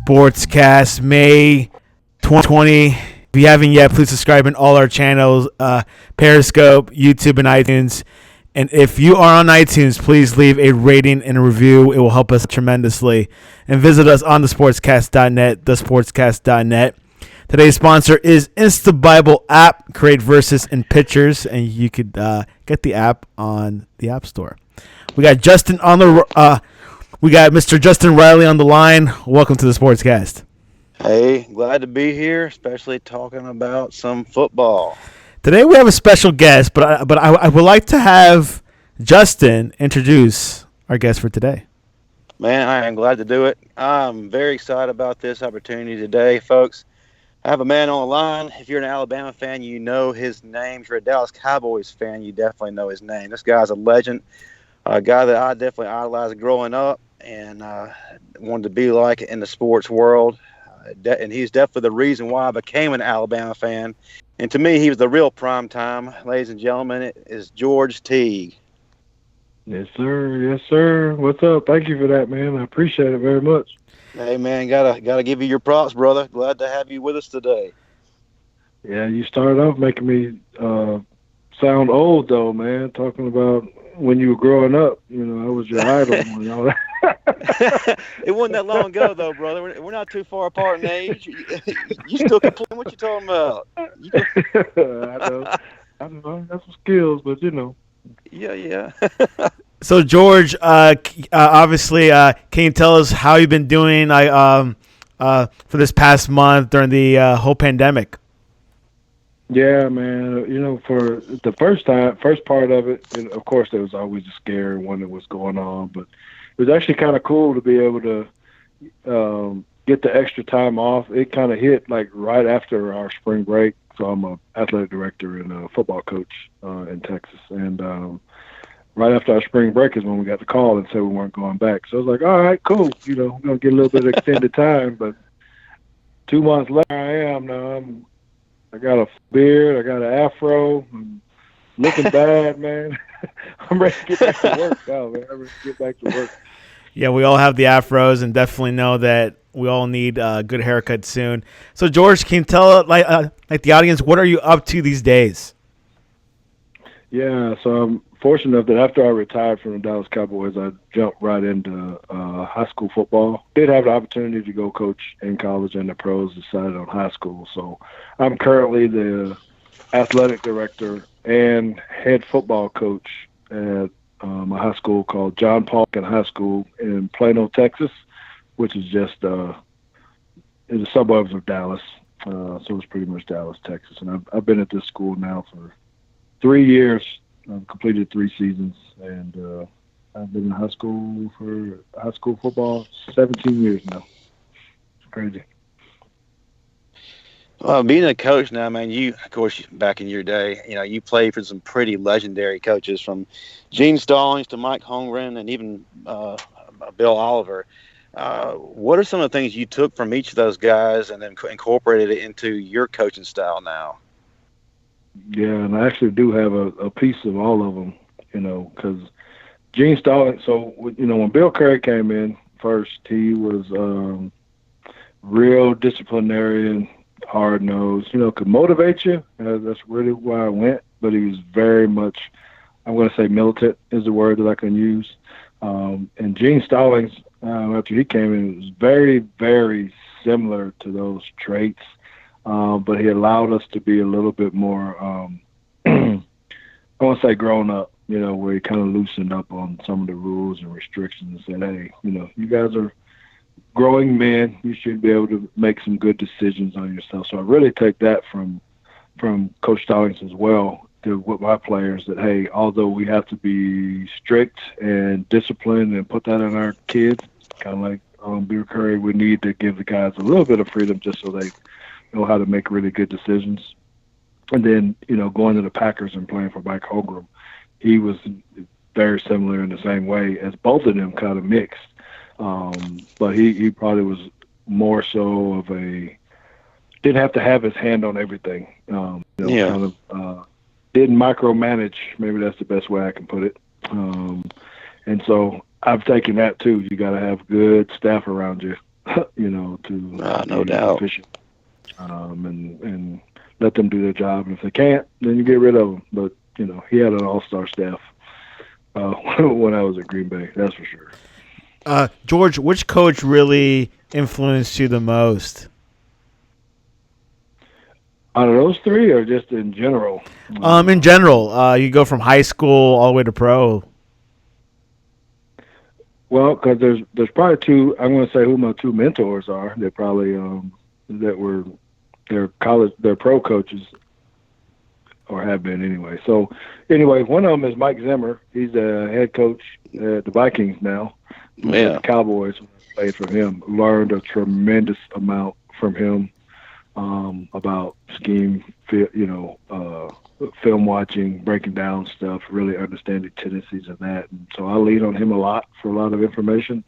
Sportscast May 2020. If you haven't yet, please subscribe in all our channels, Periscope, YouTube, and iTunes. And if you are on iTunes, please leave a rating and a review. It will help us tremendously. And visit us on thesportscast.net, thesportscast.net. Today's sponsor is InstaBible app. Create verses and pictures, and you could get the app on the App Store. We got we got Mr. Justin Riley on the line. Welcome to the Sportscast. Hey, glad to be here, especially talking about some football. Today we have a special guest, but I would like to have Justin introduce our guest for today. Man, I am glad to do it. I'm very excited about this opportunity today, folks. I have a man on the line. If you're an Alabama fan, you know his name. If you're a Dallas Cowboys fan, you definitely know his name. This guy's a legend, a guy that I definitely idolized growing up and wanted to be like in the sports world. And he's definitely the reason why I became an Alabama fan. And to me, he was the real prime time. Ladies and gentlemen, it is George Teague. Yes, sir. Yes, sir. What's up? Thank you for that, man. I appreciate it very much. Hey, man, gotta give you your props, brother. Glad to have you with us today. Yeah, you started off making me sound old, though, man, talking about when you were growing up. You know, I was your idol and all that. It wasn't that long ago, though, brother. We're not too far apart in age. You still complaining what you talking about? I know. That's some skills, but you know. Yeah. So, George, obviously, can you tell us how you've been doing for this past month during the whole pandemic? Yeah, man. You know, for the first part of it, of course, there was always a scare when it was going on, but it was actually kind of cool to be able to get the extra time off. It kind of hit like right after our spring break. So I'm an athletic director and a football coach in Texas, and right after our spring break is when we got the call and said we weren't going back. So I was like, all right, cool. You know, we're going to get a little bit of extended time. But 2 months later, I am now. I got a beard. I got an afro. I'm looking bad, man. I'm ready to get back to work now, man. I'm ready to get back to work. Yeah, we all have the afros and definitely know that we all need a good haircut soon. So, George, can you tell like the audience, what are you up to these days? Yeah, so I'm fortunate enough that after I retired from the Dallas Cowboys, I jumped right into high school football. Did have the opportunity to go coach in college and the pros, decided on high school. So I'm currently the athletic director and head football coach at a high school called John Paul High School in Plano, Texas, which is just in the suburbs of Dallas. So it's pretty much Dallas, Texas. And I've been at this school now for 3 years. I've completed 3 seasons, and I've been in high school football 17 years now. It's crazy. Well, being a coach now, man, of course, back in your day, you played for some pretty legendary coaches from Gene Stallings to Mike Holmgren and even Bill Oliver. What are some of the things you took from each of those guys and then incorporated it into your coaching style now? Yeah, and I actually do have a piece of all of them, because Gene Stallings, so, when Bill Curry came in first, he was real disciplinarian, hard-nosed, could motivate you. That's really why I went, but he was very much, I'm going to say militant is the word that I can use. And Gene Stallings, after he came in, was very, very similar to those traits. But he allowed us to be a little bit more, I want to say grown up, where he kind of loosened up on some of the rules and restrictions and said, hey, you guys are growing men. You should be able to make some good decisions on yourself. So I really take that from Coach Stallings as well with my players that, hey, although we have to be strict and disciplined and put that on our kids, kind of like Bill Curry, we need to give the guys a little bit of freedom just so they know how to make really good decisions. And then, going to the Packers and playing for Mike Holmgren, he was very similar in the same way as both of them kind of mixed. But he probably was more so of didn't have to have his hand on everything. Kind of didn't micromanage. Maybe that's the best way I can put it. And so I've taken that too. You got to have good staff around you to no be doubt. efficient, and let them do their job. And if they can't, then you get rid of them. But he had an all-star staff when I was at Green Bay. That's for sure. George, which coach really influenced you the most? Out of those three, or just in general? In general, you go from high school all the way to pro. Well, because there's probably two. I'm going to say who my two mentors are. They're probably they're pro coaches, or have been anyway. So anyway, one of them is Mike Zimmer. He's the head coach at the Vikings now. Yeah. The Cowboys played for him. Learned a tremendous amount from him about scheme, film watching, breaking down stuff, really understanding tendencies of that. And so I lean on him a lot for a lot of information.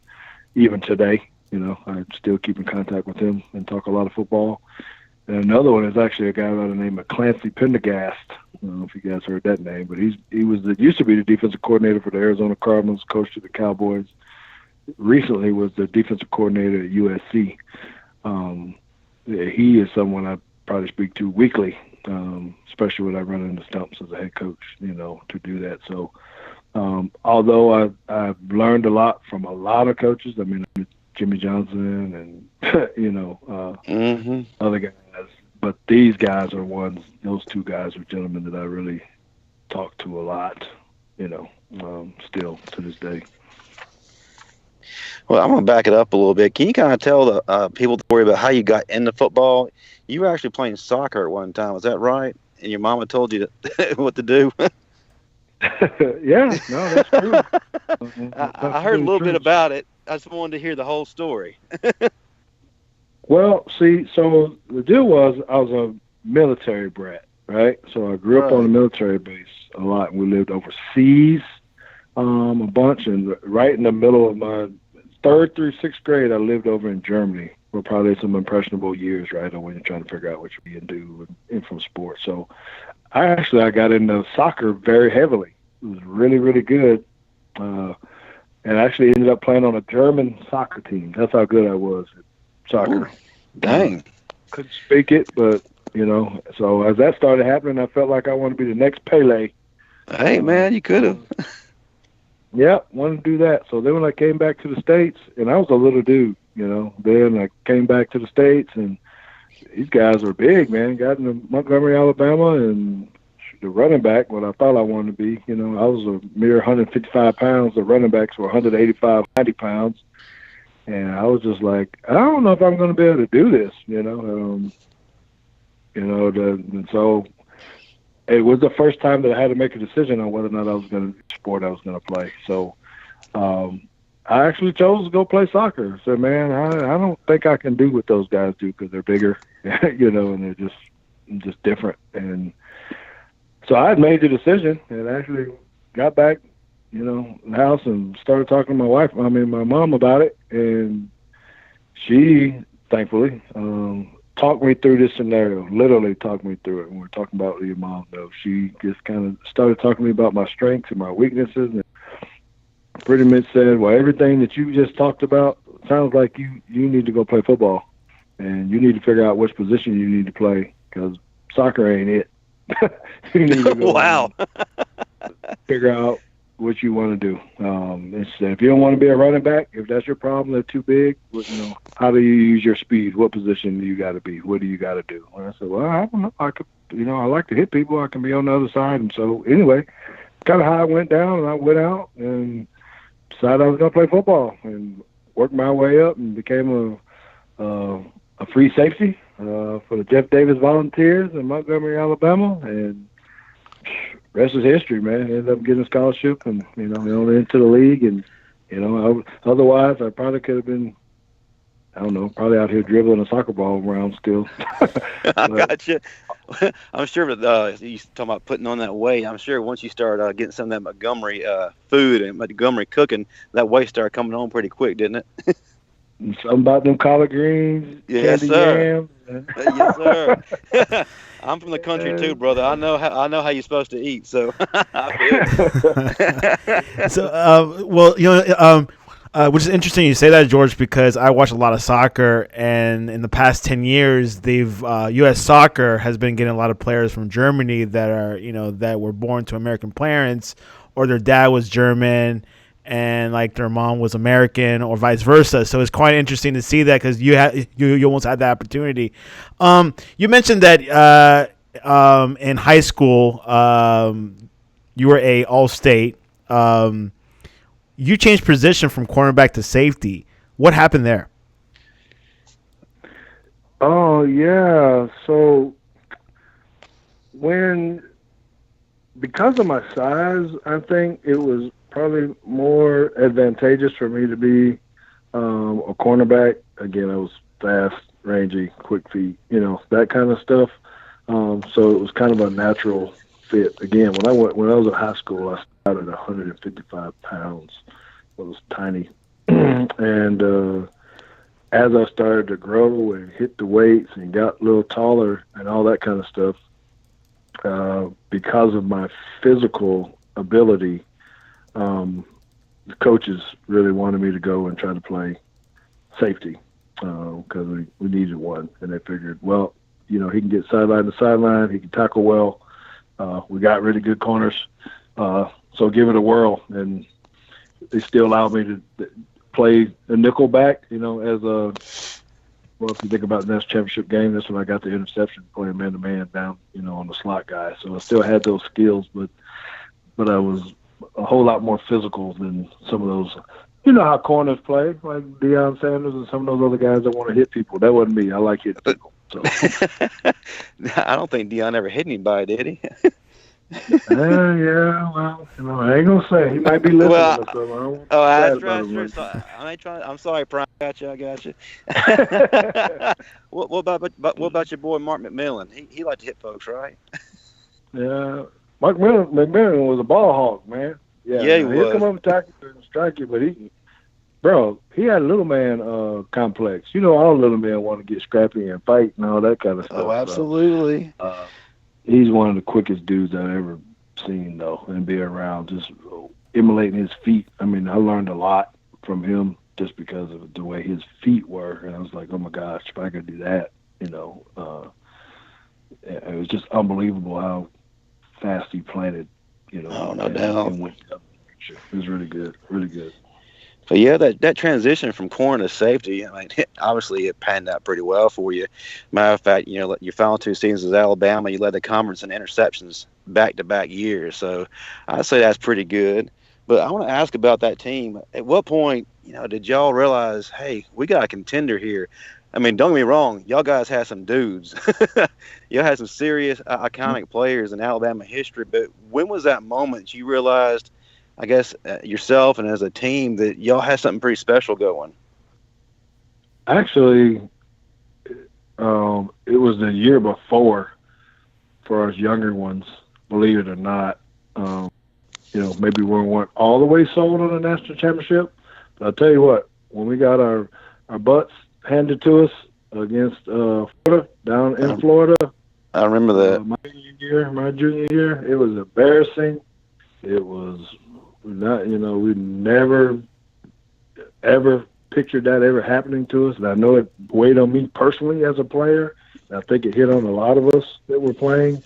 Even today, I still keep in contact with him and talk a lot of football. And another one is actually a guy by the name of Clancy Pendergast. I don't know if you guys heard that name, but he used to be the defensive coordinator for the Arizona Cardinals, coached the Cowboys. Recently was the defensive coordinator at USC. He is someone I probably speak to weekly, especially when I run into stumps as a head coach, to do that. So although I've learned a lot from a lot of coaches, I mean, Jimmy Johnson and, other guys, but these guys are those two guys are gentlemen that I really talk to a lot, still to this day. Well, I'm going to back it up a little bit. Can you kind of tell the people the story about how you got into football? You were actually playing soccer at one time. Was that right? And your mama told you what to do? Yeah, no, that's true. I heard a little bit about it. I just wanted to hear the whole story. Well, see, so the deal was I was a military brat, right? So I grew up on a military base a lot. We lived overseas a bunch, and right in the middle of my 3rd through 6th grade, I lived over in Germany, where probably some impressionable years, right, when you're trying to figure out what you can do and from sports. So I got into soccer very heavily. It was really, really good. And I actually ended up playing on a German soccer team. That's how good I was at soccer. Ooh, dang. Couldn't speak it, but, so as that started happening, I felt like I wanted to be the next Pele. Hey, man, you could have. Yeah, wanted to do that. So then when I came back to the States, and I was a little dude, then I came back to the States, and these guys were big, man. Got into Montgomery, Alabama, and the running back, what I thought I wanted to be. I was a mere 155 pounds. The running backs were 185, 90 pounds. And I was just like, I don't know if I'm going to be able to do this, and so it was the first time that I had to make a decision on whether or not I was going to sport I was going to play. So I actually chose to go play soccer. I said, man, I don't think I can do what those guys do because they're bigger, and they're just different. And so I had made the decision and actually got back, in the house and started talking to my mom about it. And she, thankfully, talked me through this scenario, literally talked me through it. And we're talking about your mom, though. She just kind of started talking to me about my strengths and my weaknesses, and pretty much said, well, everything that you just talked about sounds like you need to go play football, and you need to figure out which position you need to play because soccer ain't it. You need to go wow. figure out what you want to do. If you don't want to be a running back, if that's your problem, they're too big. How do you use your speed? What position do you got to be? What do you got to do? And I said, well, I don't know. I could, I like to hit people. I can be on the other side. And so anyway, kind of how I went down, and I went out and decided I was going to play football and worked my way up and became a free safety for the Jeff Davis Volunteers in Montgomery, Alabama, and rest is history, man. Ended up getting a scholarship and, on into the league. And, otherwise I probably could have been, I don't know, probably out here dribbling a soccer ball around still. I got you. I'm sure that you talking about putting on that weight. I'm sure once you start getting some of that Montgomery food and Montgomery cooking, that weight started coming on pretty quick, didn't it? Something about them collard greens, yes, candy sir. yams. Yes, sir. I'm from the country too, brother. I know how you're supposed to eat. So, Which is interesting you say that, George, because I watch a lot of soccer, and in the past 10 years, U.S. soccer has been getting a lot of players from Germany that are, that were born to American parents, or their dad was German, and like their mom was American, or vice versa. So it's quite interesting to see that because you almost had that opportunity. You mentioned that in high school you were a All-State. You changed position from cornerback to safety. What happened there? Oh yeah. So because of my size, I think it was probably more advantageous for me to be a cornerback. Again, I was fast, rangy, quick feet, that kind of stuff. So it was kind of a natural fit. Again, when I was in high school, I started at 155 pounds. I was tiny, and as I started to grow and hit the weights and got a little taller and all that kind of stuff, because of my physical ability, the coaches really wanted me to go and try to play safety because we needed one, and they figured, well, he can get sideline to sideline, he can tackle well. We got really good corners, so give it a whirl. And they still allowed me to play a nickel back, if you think about the national championship game, that's when I got the interception playing man-to-man down, on the slot guy. So I still had those skills, but I was a whole lot more physical than some of those. You know how corners play, like Deion Sanders and some of those other guys that want to hit people. That wasn't me. I like hitting people. So. I don't think Deion ever hit anybody, did he? Yeah, well, I ain't gonna say. He might be listening well, to something. that's right. So, I'm sorry, Prime. I got you. what about your boy Mark McMillan? He liked to hit folks, right? Yeah, Mark McMillan was a ball hawk, man. Yeah, he was. He'll come up and tackle you and strike you, but he had a little man complex. All little men want to get scrappy and fight and all that kind of stuff. Oh, absolutely. So, he's one of the quickest dudes I've ever seen, though, and be around, just emulating his feet. I mean, I learned a lot from him just because of the way his feet were, and I was like, oh my gosh, if I could do that, it was just unbelievable how fast he planted, Oh, no doubt. And went up. It was really good, really good. But yeah, that transition from corner to safety, obviously it panned out pretty well for you. Matter of fact, your final 2 seasons with Alabama, you led the conference in interceptions back-to-back years. So I'd say that's pretty good. But I want to ask about that team. At what point, did y'all realize, hey, we got a contender here? I mean, don't get me wrong, y'all guys had some dudes. Y'all had some serious, iconic players in Alabama history. But when was that moment you realized, I guess, yourself and as a team, that y'all had something pretty special going? Actually, it was the year before for us younger ones, believe it or not. Maybe we weren't all the way sold on the national championship. But I'll tell you what, when we got our butts handed to us against Florida, down in Florida. I remember that. My junior year, it was embarrassing. It was not, we never, ever pictured that ever happening to us. And I know it weighed on me personally as a player. And I think it hit on a lot of us that were playing.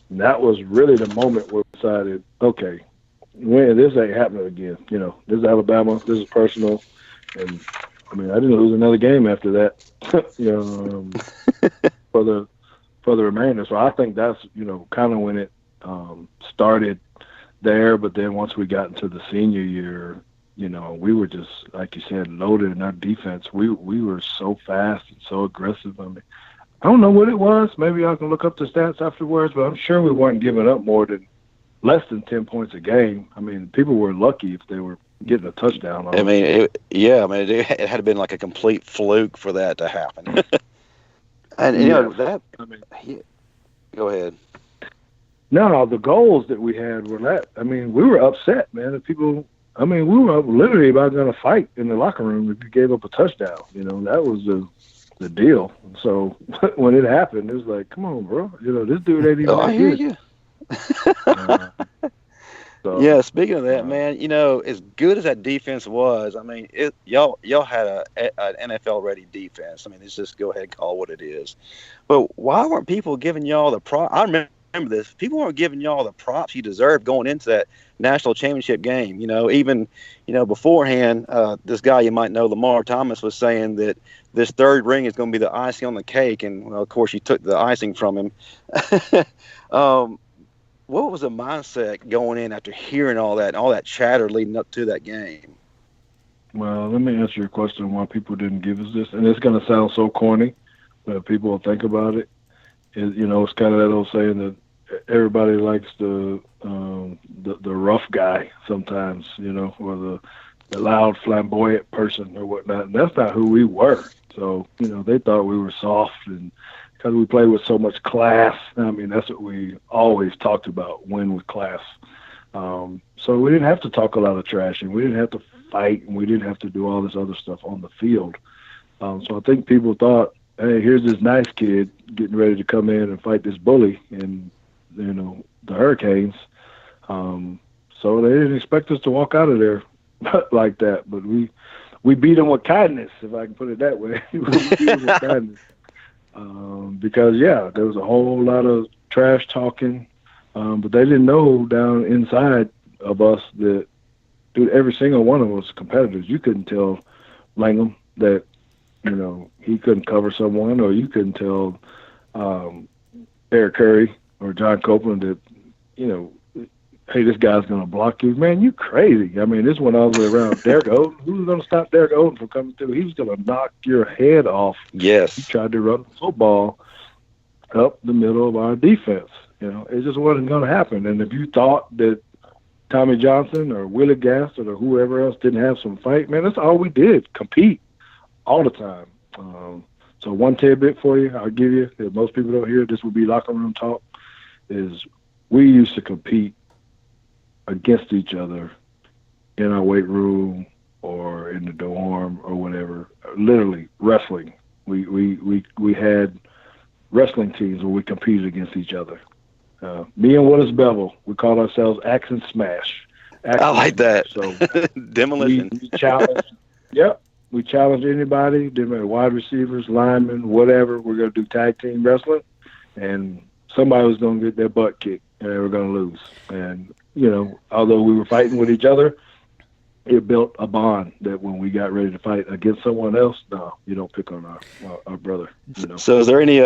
And that was really the moment where we decided, okay, this ain't happening again. This is Alabama. This is personal. And I didn't lose another game after that, for the remainder. So I think that's, kind of when it started there. But then once we got into the senior year, we were just, like you said, loaded in our defense. We were so fast and so aggressive. I don't know what it was. Maybe I can look up the stats afterwards, but I'm sure we weren't giving up less than 10 points a game. People were lucky if they were getting a touchdown. It had been like a complete fluke for that to happen. And go ahead. No, the goals that we had were that. We were upset, man. The people. We were literally about going to fight in the locker room if you gave up a touchdown. That was the deal. So when it happened, it was like, come on, bro. This dude ain't even that I hear good. you. So Yeah, speaking of that, man, as good as that defense was, I mean, y'all had an NFL ready defense. I mean, let's just go ahead and call it what it is. But why weren't people giving y'all the prop? I remember this. People weren't giving y'all the props you deserved going into that national championship game. Even beforehand, this guy you might know, Lamar Thomas, was saying that this third ring is going to be the icing on the cake, and well, of course, you took the icing from him. What was the mindset going in after hearing all that chatter leading up to that game? well, let me answer your question why people didn't give us this, and it's going to sound so corny, but people will think about it. It's kind of that old saying that everybody likes the rough guy sometimes, or the loud, flamboyant person or whatnot. And that's not who we were. So, they thought we were soft, and because we played with so much class. I mean, that's what we always talked about, win with class. So we didn't have to talk a lot of trash, and we didn't have to fight, and we didn't have to do all this other stuff on the field. So I think people thought, hey, here's this nice kid getting ready to come in and fight this bully and, the Hurricanes. So they didn't expect us to walk out of there like that. But we beat them with kindness, if I can put it that way. We beat them with kindness. Because, there was a whole lot of trash talking. But they didn't know down inside of us that, dude, every single one of us was competitors. You couldn't tell Langham that, he couldn't cover someone, or you couldn't tell Eric Curry or John Copeland that, hey, this guy's going to block you. Man, you crazy. I mean, this went all the way around. Derek Oden, who was going to stop Derek Oden from coming through? He was going to knock your head off. Yes. He tried to run the football up the middle of our defense. It just wasn't going to happen. And if you thought that Tommy Johnson or Willie Gaston or whoever else didn't have some fight, man, that's all we did, compete all the time. So one tidbit for you, I'll give you, that most people don't hear, this would be locker room talk, is we used to compete against each other in our weight room or in the dorm or whatever, literally wrestling. We had wrestling teams where we competed against each other. Me and Willis Bevel, we called ourselves Axe and Smash. I like that. So demolition. We challenged. Yep. We challenged anybody, didn't matter, wide receivers, linemen, whatever. We're going to do tag team wrestling, and somebody was going to get their butt kicked, and they were going to lose. And, although we were fighting with each other, it built a bond that when we got ready to fight against someone else, no, you don't pick on our brother. So is there any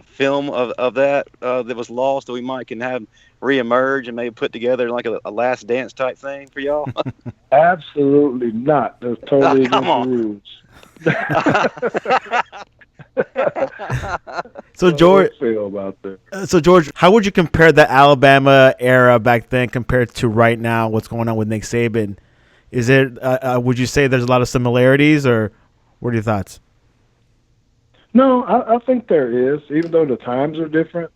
film of that that was lost that we might can have reemerge and maybe put together like a Last Dance type thing for y'all? Absolutely not. That's totally against the rules. So George, how would you compare the Alabama era back then compared to right now? What's going on with Nick Saban? Is it? Would you say there's a lot of similarities, or what are your thoughts? No, I think there is. Even though the times are different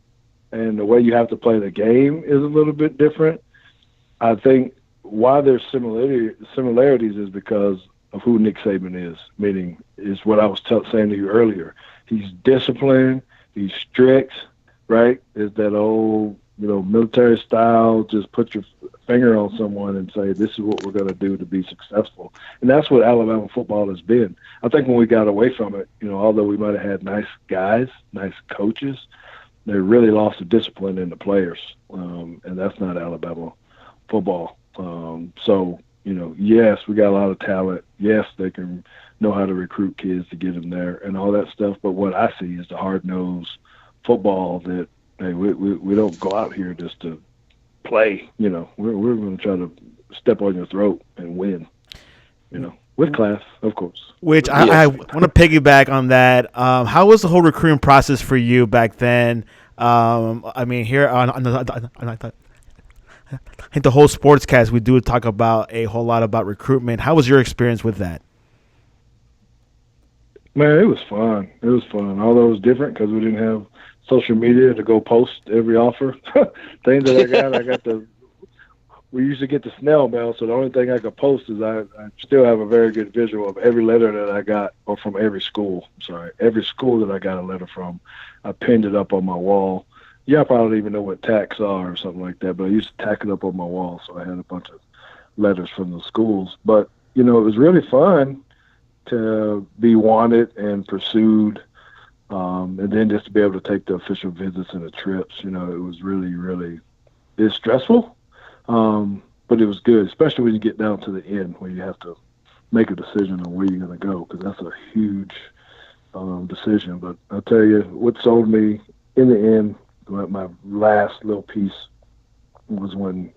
and the way you have to play the game is a little bit different, I think why there's similarities is because of who Nick Saban is. Meaning, is what I was saying to you earlier. He's disciplined. He's strict. Right? Is that old, military style? Just put your finger on someone and say, "This is what we're going to do to be successful." And that's what Alabama football has been. I think when we got away from it, although we might have had nice guys, nice coaches, they really lost the discipline in the players, and that's not Alabama football. So, yes, we got a lot of talent. Yes, they can know how to recruit kids to get them there and all that stuff. But what I see is the hard-nosed football that, hey, we don't go out here just to play. We're going to try to step on your throat and win, with class, of course. Which I want to piggyback on that. How was the whole recruiting process for you back then? I mean, here on I think the whole sportscast, we do talk about a whole lot about recruitment. How was your experience with that? Man, it was fun. It was fun. Although it was different because we didn't have social media to go post every offer. Thing that I got we used to get the snail mail, so the only thing I could post is I still have a very good visual of every letter that I got, or from every school. Every school that I got a letter from, I pinned it up on my wall. y'all probably don't even know what tacks are or something like that, but I used to tack it up on my wall, so I had a bunch of letters from the schools. But it was really fun to be wanted and pursued, and then just to be able to take the official visits and the trips. It was really, really, it's stressful, but it was good, especially when you get down to the end where you have to make a decision on where you're going to go, because that's a huge decision. But I'll tell you, what sold me in the end, my last little piece was when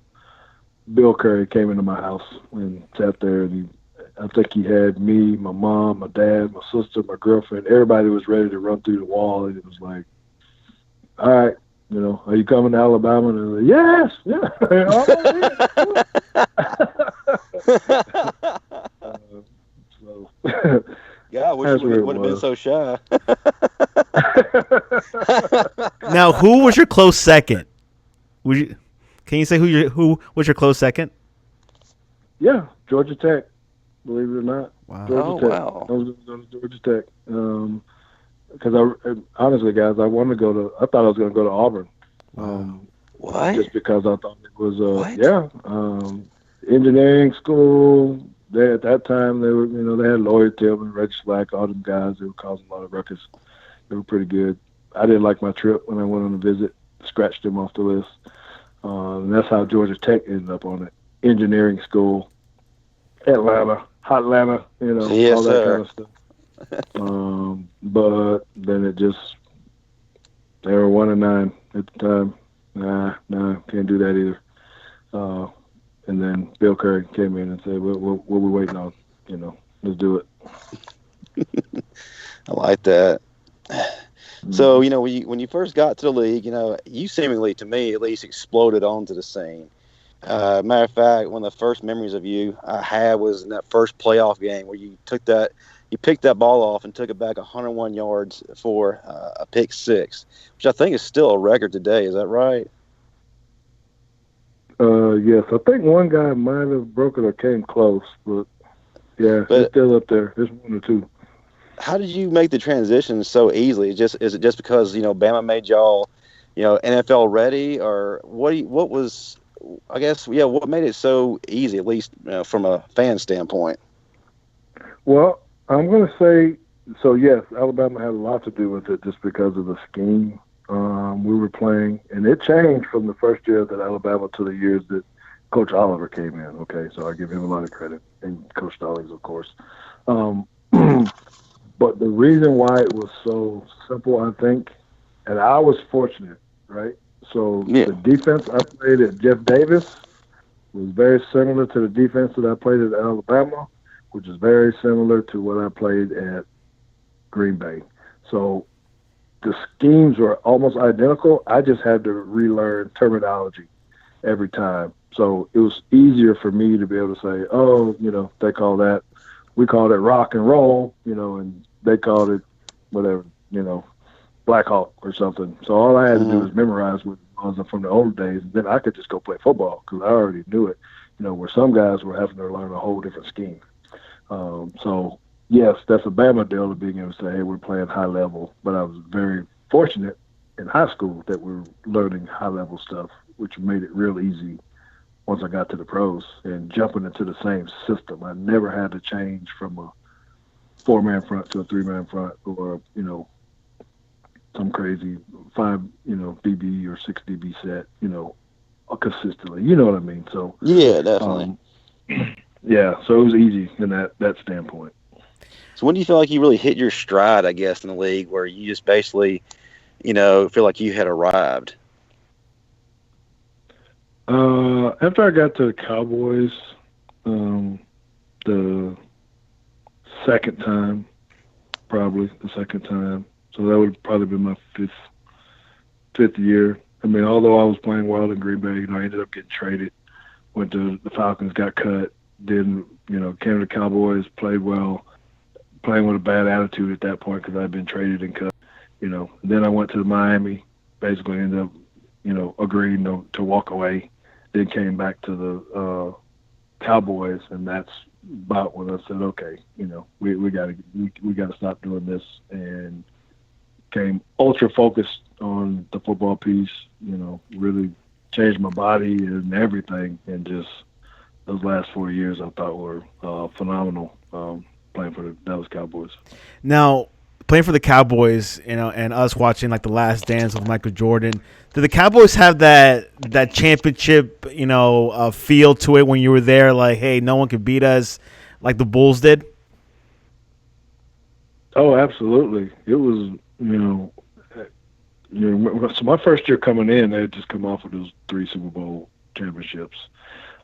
Bill Curry came into my house and sat there, and I think he had me, my mom, my dad, my sister, my girlfriend, everybody was ready to run through the wall, and it was like, all right, are you coming to Alabama? And I was like, yes, yeah. So Yeah, I wish that's you where it would have been was. so shy. Now, who was your close second? Can you say who was your close second? Yeah, Georgia Tech, believe it or not. Wow. Georgia Oh, Tech. wow. I was going to Georgia Tech. Because honestly, guys, I thought I was going to go to Auburn. Wow. What? Just because I thought it was, What? engineering school. At that time, they were, they had Lloyd Tillman, Reggie Slack, all them guys. They were causing a lot of ruckus. They were pretty good. I didn't like my trip when I went on a visit. Scratched them off the list. And that's how Georgia Tech ended up on it. Engineering school, Atlanta, hot Atlanta, Yes, all that sir. kind of stuff. But then they were 1-9 at the time. Nah, can't do that either. And then Bill Curry came in and said, "What we waiting on? Let's do it." I like that. So, Mm-hmm. when you first got to the league, you seemingly, to me at least, exploded onto the scene. Matter of fact, one of the first memories of you I had was in that first playoff game where you picked that ball off and took it back 101 yards for a pick six, which I think is still a record today. Is that right? Yes, I think one guy might have broken or came close, but yeah, it's But still up there. There's one or two. how did you make the transition so easily? Is it just because Bama made y'all NFL ready, or what was, I guess, yeah, what made it so easy, at least from a fan standpoint? Well, I'm going to say so. Yes, Alabama had a lot to do with it, just because of the scheme we were playing, and it changed from the first year that Alabama to the years that Coach Oliver came in. Okay, so I give him a lot of credit, and Coach Stallings, of course. Um, but the reason why it was so simple, I think, and I was fortunate, right? So Yeah. the defense I played at Jeff Davis was very similar to the defense that I played at Alabama, which is very similar to what I played at Green Bay. So the schemes were almost identical. I just had to relearn terminology every time. So it was easier for me to be able to say, oh, they call that, we called it rock and roll, and they called it whatever, Black Hawk or something. So all I had to do Mm-hmm. was memorize what it was from the old days, and then I could just go play football because I already knew it. Where some guys were having to learn a whole different scheme. So yes, that's a Bama deal of being able to say, hey, we're playing high level. But I was very fortunate in high school that we were learning high level stuff, which made it real easy once I got to the pros and jumping into the same system. I never had to change from a 4-man front to a 3-man front, or some crazy 5 DB or 6 DB set, consistently. You know what I mean? So Yeah, definitely. um, yeah, so it was easy in that standpoint. So when do you feel like you really hit your stride, I guess, in the league, where you just basically, feel like you had arrived? After I got to the Cowboys, the second time, probably the second time. So that would probably be my fifth year. I mean, although I was playing well in Green Bay, I ended up getting traded. Went to the Falcons, got cut. Then, came to the Cowboys, played well, playing with a bad attitude at that point because I'd been traded and cut. Then I went to Miami, basically ended up, agreeing to walk away. Then came back to the Cowboys, and that's about when I said, okay, we gotta stop doing this and became ultra focused on the football piece. Really changed my body and everything, and just those last 4 years I thought were phenomenal. Playing for the Dallas Cowboys. Now, playing for the Cowboys, and us watching like the Last Dance with Michael Jordan, did the Cowboys have that championship, feel to it when you were there? Like, hey, no one could beat us, like the Bulls did. Oh, absolutely. It was, so my first year coming in, they had just come off of those 3 Super Bowl championships.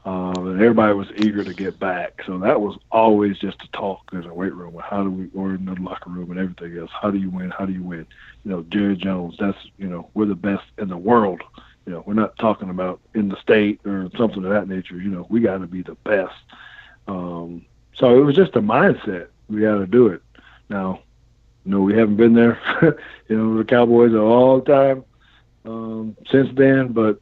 And everybody was eager to get back. So that was always just a talk in the weight room. Or in the locker room and everything else. How do you win? How do you win? Jerry Jones, that's, we're the best in the world. We're not talking about in the state or something of that nature. We got to be the best. So it was just a mindset. We got to do it. Now, we haven't been there, the Cowboys are all the time since then, but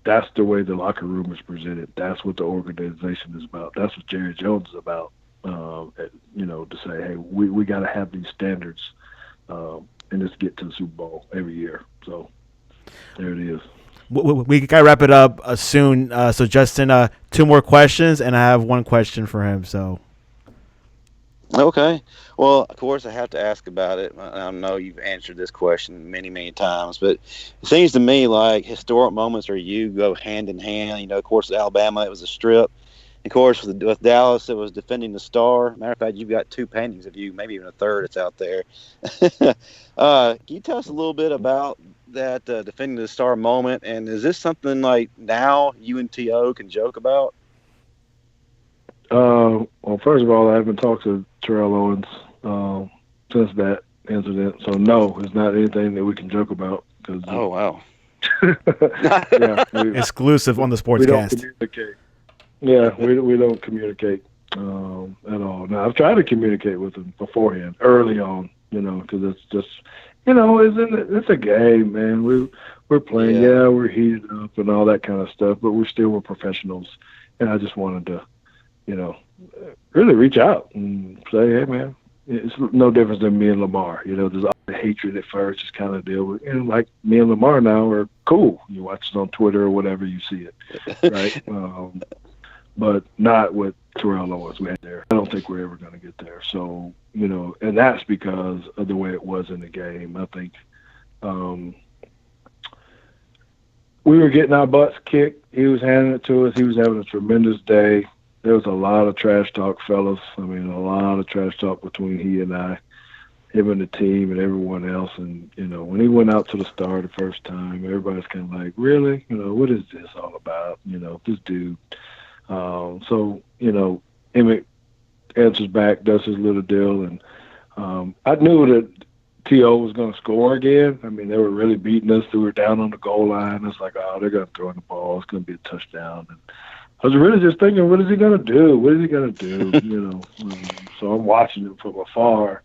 that's the way the locker room is presented. That's what the organization is about. That's what Jerry Jones is about, to say, hey, we got to have these standards and just get to the Super Bowl every year. So there it is. We got to wrap it up soon. So, Justin, 2 more questions, and I have 1 question for him. So. Okay. Well, of course, I have to ask about it. I know you've answered this question many, many times, but it seems to me like historic moments or you go hand in hand. Of course, with Alabama, it was a strip. Of course, with Dallas, it was defending the star. Matter of fact, you've got 2 paintings of you, maybe even a third that's out there. Can you tell us a little bit about that defending the star moment? And is this something like now you and T.O. can joke about? Well, first of all, I haven't talked to Terrell Owens since that incident, so no, it's not anything that we can joke about. Oh, wow. Yeah, exclusive on the Sportscast. We don't communicate. Yeah, we don't communicate at all. Now, I've tried to communicate with him beforehand, early on, because it's just, it's a game, man. We're playing, we're heated up and all that kind of stuff, but we're professionals, and I just wanted to, really reach out and say, hey, man, it's no difference than me and Lamar. There's all the hatred at first, just kind of deal with. Like me and Lamar now are cool. You watch it on Twitter or whatever, you see it, right? But not with Terrell Owens we had there. I don't think we're ever going to get there. So, and that's because of the way it was in the game. I think we were getting our butts kicked. He was handing it to us. He was having a tremendous day. There was a lot of trash talk, fellas. I mean, a lot of trash talk between he and I, him and the team and everyone else. And, when he went out to the star the first time, everybody's kind of like, really? What is this all about? This dude. So, Emmett answers back, does his little deal. And I knew that T.O. was going to score again. I mean, they were really beating us. They were down on the goal line. It's like, oh, they're going to throw in the ball. It's going to be a touchdown. And I was really just thinking, what is he going to do? What is he going to do? So I'm watching it from afar,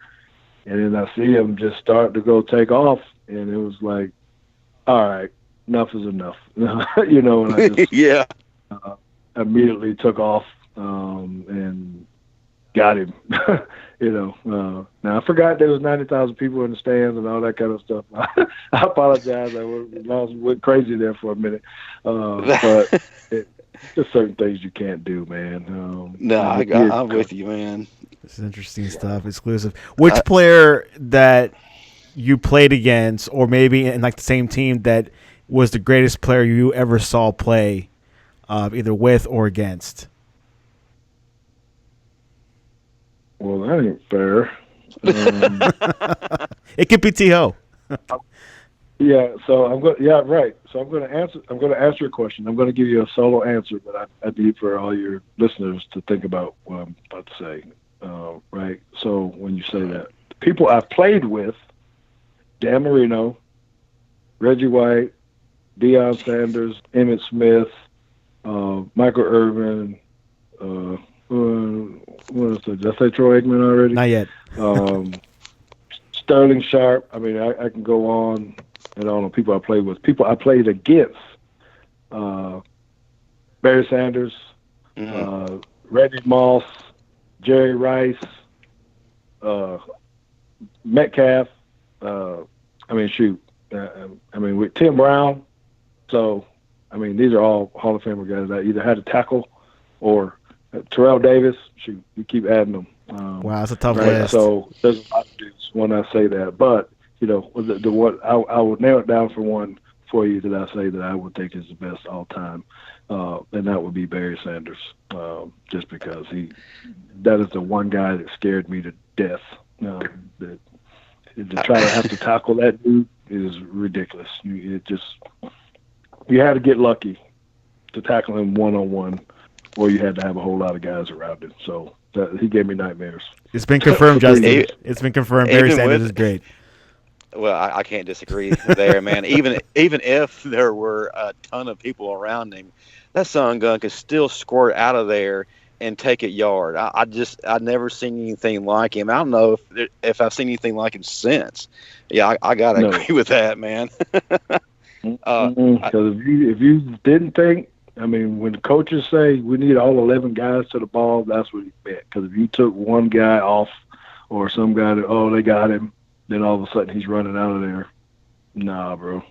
and then I see him just start to go take off, and it was like, all right, enough is enough. And I just immediately took off and got him. Now I forgot there was 90,000 people in the stands and all that kind of stuff. I apologize. I went crazy there for a minute, but there's certain things you can't do, man. I'm with you, man. This is interesting stuff. Exclusive. Which player that you played against, or maybe in like the same team, that was the greatest player you ever saw play, either with or against? Well, that ain't fair. It could be T.O. Yeah, so I'm going. Yeah, right. So I'm going to answer your question. I'm going to give you a solo answer, but I need for all your listeners to think about what I'm about to say. Right. So when you say that, the people I've played with: Dan Marino, Reggie White, Deion Sanders, Emmitt Smith, Michael Irvin. What else? Did I say Troy Aikman already? Not yet. Sterling Sharp. I mean, I can go on and on people I played with. People I played against. Barry Sanders, Reggie Moss, Jerry Rice, Metcalf, I mean, shoot. With Tim Brown, so, these are all Hall of Famer guys that either had to tackle or Terrell Davis. Shoot, you keep adding them. Wow, that's a tough Right. list. So there's a lot of dudes when I say that, but the what I would nail it down for one for you that I say that I would think is the best all time, and that would be Barry Sanders. Just because that is the one guy that scared me to death. That to try to have to tackle that dude is ridiculous. You had to get lucky to tackle him one-on-one, or you had to have a whole lot of guys around him. So he gave me nightmares. It's been confirmed, Justin. It's been confirmed. Barry Sanders is great. Well, I can't disagree there, man. Even if there were a ton of people around him, that son gun could still squirt out of there and take it yard. I've never seen anything like him. I don't know if I've seen anything like him since. Yeah, I gotta agree with that, man. Because if you didn't think, when the coaches say we need all 11 guys to the ball, that's what he meant. Because if you took one guy off or some guy that, they got him, then all of a sudden he's running out of there. Nah, bro.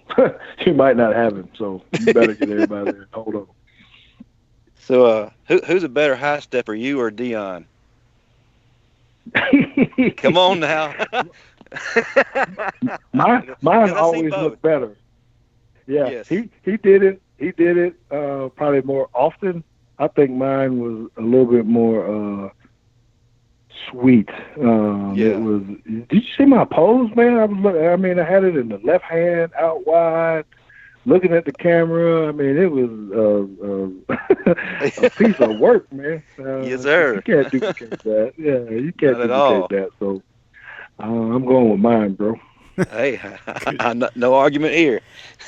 You might not have him, so you better get everybody there and hold on. So who's a better high stepper, you or Dion? Come on now. Mine always looked better. Yeah, yes. He did it. He did it probably more often. I think mine was a little bit more sweet. It was. Did you see my pose, man? I had it in the left hand, out wide, looking at the camera. It was a piece of work, man. Yes, sir. You can't duplicate that. Yeah, you can't duplicate that. So I'm going with mine, bro. Hey, no argument here.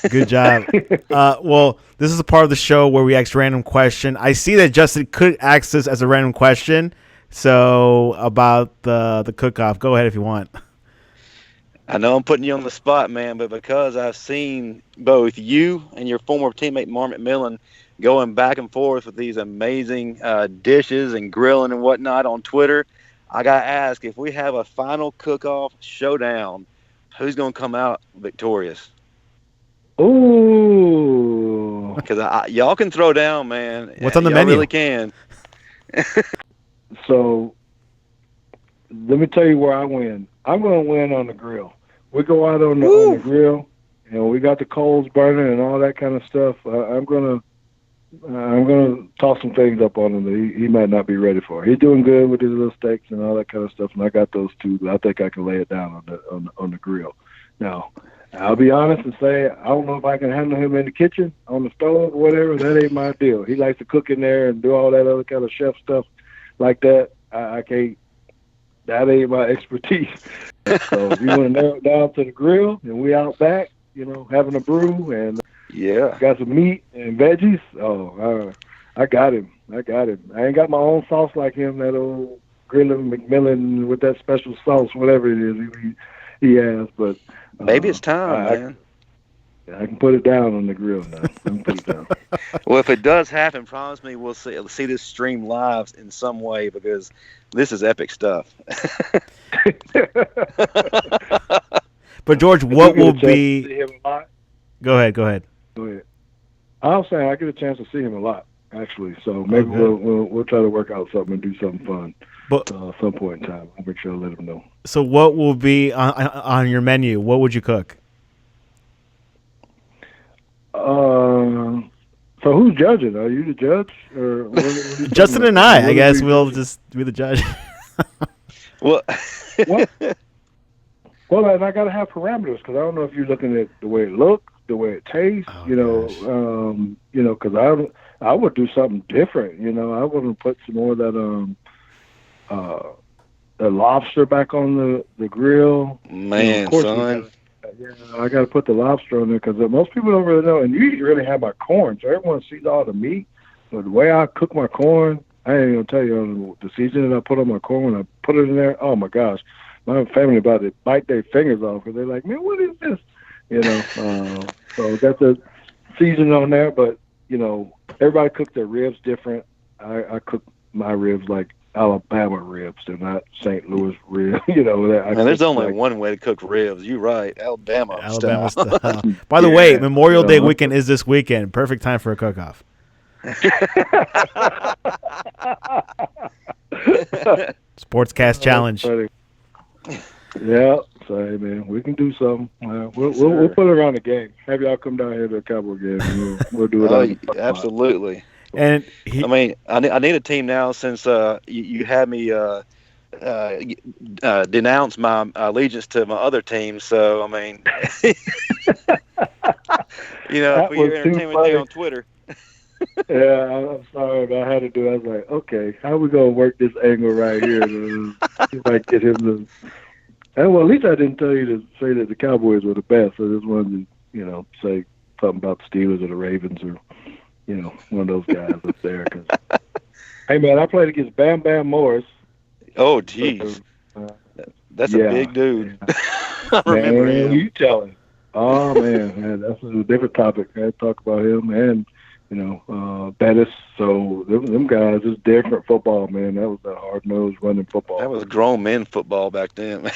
Good job. Well, this is a part of the show where we ask random question. I see that Justin could ask this as a random question. So about the cook-off, go ahead if you want. I know I'm putting you on the spot, man, but because I've seen both you and your former teammate Mark McMillan going back and forth with these amazing dishes and grilling and whatnot on Twitter, I got to ask, if we have a final cook-off showdown, who's going to come out victorious? Ooh. Because y'all can throw down, man. What's on the menu? Y'all really can. So let me tell you where I win. I'm going to win on the grill. We go out on the grill, and we got the coals burning and all that kind of stuff. I'm gonna toss some things up on him that he might not be ready for. He's doing good with his little steaks and all that kind of stuff, and I got those two. I think I can lay it down on the grill. Now, I'll be honest and say I don't know if I can handle him in the kitchen, on the stove, or whatever. That ain't my deal. He likes to cook in there and do all that other kind of chef stuff like that. I can't. That ain't my expertise. So if you want to narrow it down to the grill and we out back, having a brew and got some meat and veggies. I got him. I ain't got my own sauce like him, that old grilling McMillan with that special sauce, whatever it is he has. But maybe it's time, man. I can put it down on the grill now. I can put it down. Well, if it does happen, promise me we'll see this stream live in some way, because this is epic stuff. But George, what will be? See him a lot? Go ahead. I was saying I get a chance to see him a lot, actually. So maybe we'll try to work out something and do something fun. But at some point in time, I'll make sure to let him know. So what will be on your menu? What would you cook? So who's judging? Are you the judge, or what Justin and I guess we'll just be the judge. Well, and I gotta have parameters, because I don't know if you're looking at the way it looks, the way it tastes. Because I would do something different. I wouldn't put some more of that the lobster back on the grill. Man, son. I got to put the lobster on there, because most people don't really know. And you really have my corn, so everyone sees all the meat. But the way I cook my corn, I ain't gonna tell you the seasoning I put on my corn when I put it in there. Oh my gosh, my family about to bite their fingers off, because they're like, "Man, what is this?" So got the seasoning on there. But everybody cooks their ribs different. I cook my ribs like Alabama ribs. They're not St. Louis ribs. You know, that I Man, there's cook only like, one way to cook ribs. You're right, Alabama Alabama style. style. By the way, yeah, you Memorial Day know. weekend is this weekend. Perfect time for a cook-off. Sportscast Oh, that's challenge. funny. Yeah. So hey, man, we can do something. Yes, We'll sir. put it around the game. Have y'all come down here to a Cowboy game, and we'll do it Oh, out in the parking lot. absolutely. And I he, mean, I need a team now since you had me uh, denounce my allegiance to my other team. So I mean, if That we was too entertain with you funny. on Twitter. Yeah, I'm sorry, but I had to do it. I was like, okay, how we gonna work this angle right here to see if I can get him to. And well, at least I didn't tell you to say that the Cowboys were the best. I just wanted to, say something about the Steelers or the Ravens or, one of those guys up there. Cause, hey, man, I played against Bam Bam Morris. Oh, So, geez, uh, that's a yeah, big dude. yeah. I remember Man, who him. you telling? Oh man, that's a different topic. I had to talk about him and Bettis. So them guys is different football, man. That was that hard nosed running That football. was grown men football back then, man.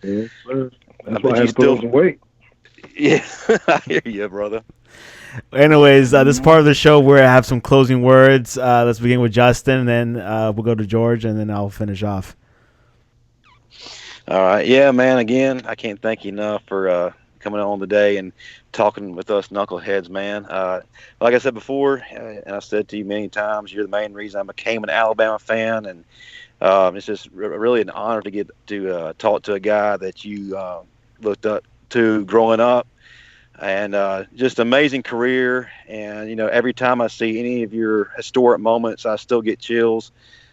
Yes, sir. I That's why I bet had you to put on still. some weight. Yeah, I hear you, brother. anyways, this Mhm. part of the show where I have some closing words. Let's begin with Justin, and then we'll go to George, and then I'll finish off. All right, yeah, man. Again, I can't thank you enough for coming on today and talking with us knuckleheads, man. Like I said before, and I said to you many times, you're the main reason I became an Alabama fan, and it's just really an honor to get to talk to a guy that you looked up to growing up, and just amazing career. And every time I see any of your historic moments, I still get chills.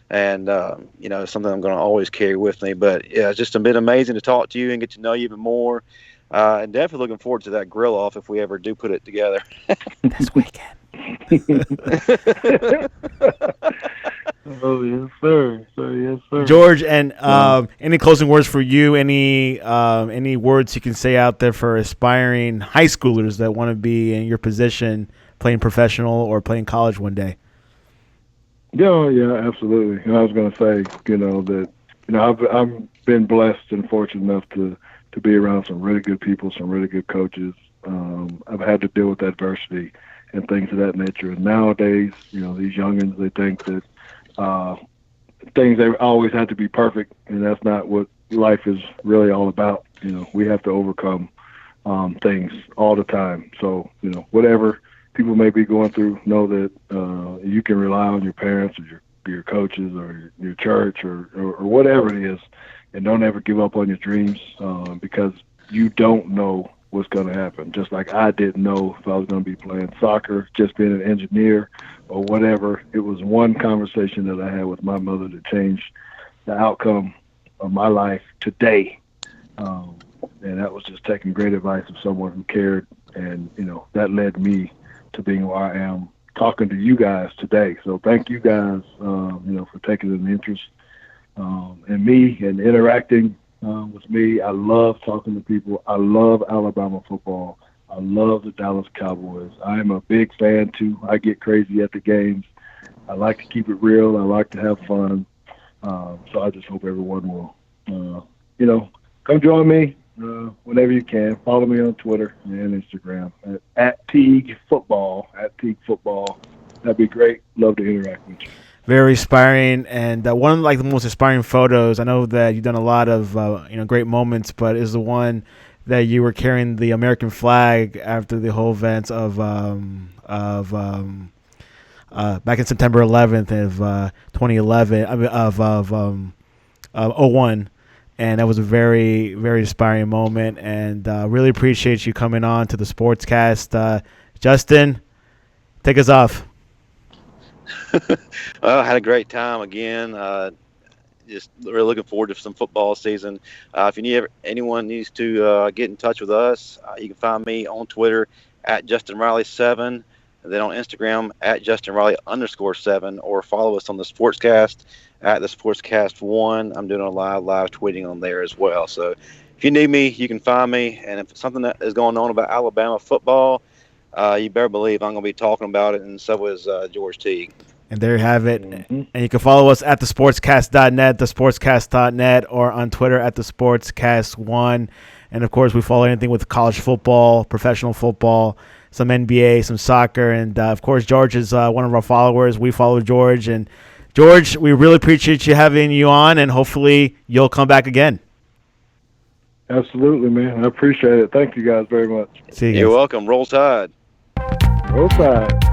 And it's something I'm going to always carry with me. But yeah, it's just been amazing to talk to you and get to know you even more. And definitely looking forward to that grill off if we ever do put it together. This weekend. Oh yes, sir. So yes, sir. George, and Uh, any closing words for you? Any words you can say out there for aspiring high schoolers that want to be in your position, playing professional or playing college one day? yeah, yeah, absolutely. And I was going to say, that I've been blessed and fortunate enough to be around some really good people, some really good coaches. I've had to deal with adversity and things of that nature. And nowadays, these youngins, they think that uh, things they always have to be perfect, and that's not what life is really all about. We have to overcome things all the time. So, whatever people may be going through, know that you can rely on your parents or your coaches or your church or whatever it is, and don't ever give up on your dreams because you don't know what's going to happen. Just like I didn't know if I was going to be playing soccer, just being an engineer or whatever. It was one conversation that I had with my mother that changed the outcome of my life today. And that was just taking great advice of someone who cared. And, that led me to being where I am talking to you guys today. So thank you guys, for taking an interest in me and interacting with me. I love talking to people. I love Alabama football. I love the Dallas Cowboys. I am a big fan, too. I get crazy at the games. I like to keep it real. I like to have fun. So I just hope everyone will, come join me whenever you can. Follow me on Twitter and Instagram at Teague Football. At Teague Football. That'd be great. Love to interact with you. Very inspiring, and one of the most inspiring photos. I know that you've done a lot of great moments, but is the one that you were carrying the American flag after the whole events of back in September 11th of 2011 of '01, and that was a very very inspiring moment. And really appreciate you coming on to the Sportscast, Justin. Take us off. Well, I had a great time again. Just really looking forward to some football season. If anyone needs to get in touch with us, you can find me on Twitter at Justin Riley7, and then on Instagram at Justin Riley_7, or follow us on the Sportscast at the Sportscast1. I'm doing a live tweeting on there as well. So if you need me, you can find me. And if something that is going on about Alabama football, you better believe I'm going to be talking about it, and so is George Teague. And there you have it. Mm-hmm. And you can follow us at thesportscast.net, thesportscast.net, or on Twitter at thesportscast1. And, of course, we follow anything with college football, professional football, some NBA, some soccer. And, of course, George is one of our followers. We follow George. And, George, we really appreciate you having you on, and hopefully you'll come back again. Absolutely, man. I appreciate it. Thank you guys very much. See you guys. You're welcome. Roll Tide. Roll Tide.